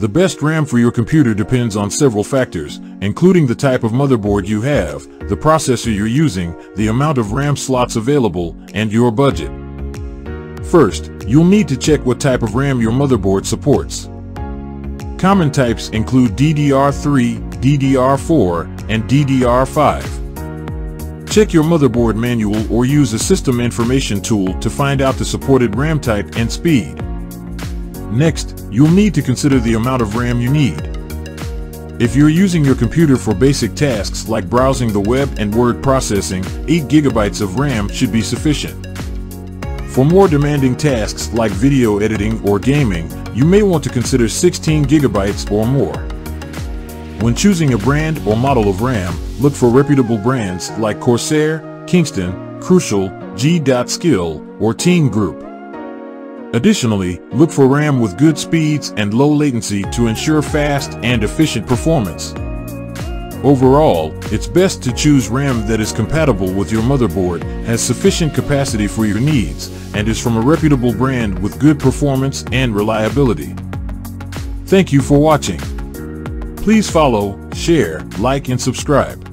The best RAM for your computer depends on several factors, including the type of motherboard you have, the processor you're using, the amount of RAM slots available, and your budget. First, you'll need to check what type of RAM your motherboard supports. Common types include DDR3, DDR4, and DDR5. Check your motherboard manual or use a system information tool to find out the supported RAM type and speed. Next, you'll need to consider the amount of RAM you need. If you're using your computer for basic tasks like browsing the web and word processing, 8 GB of RAM should be sufficient. For more demanding tasks like video editing or gaming, you may want to consider 16 GB or more. When choosing a brand or model of RAM, look for reputable brands like Corsair, Kingston, Crucial, G.Skill, or Team Group. Additionally, look for RAM with good speeds and low latency to ensure fast and efficient performance. Overall, it's best to choose RAM that is compatible with your motherboard, has sufficient capacity for your needs, and is from a reputable brand with good performance and reliability. Thank you for watching. Please follow, share, like, and subscribe.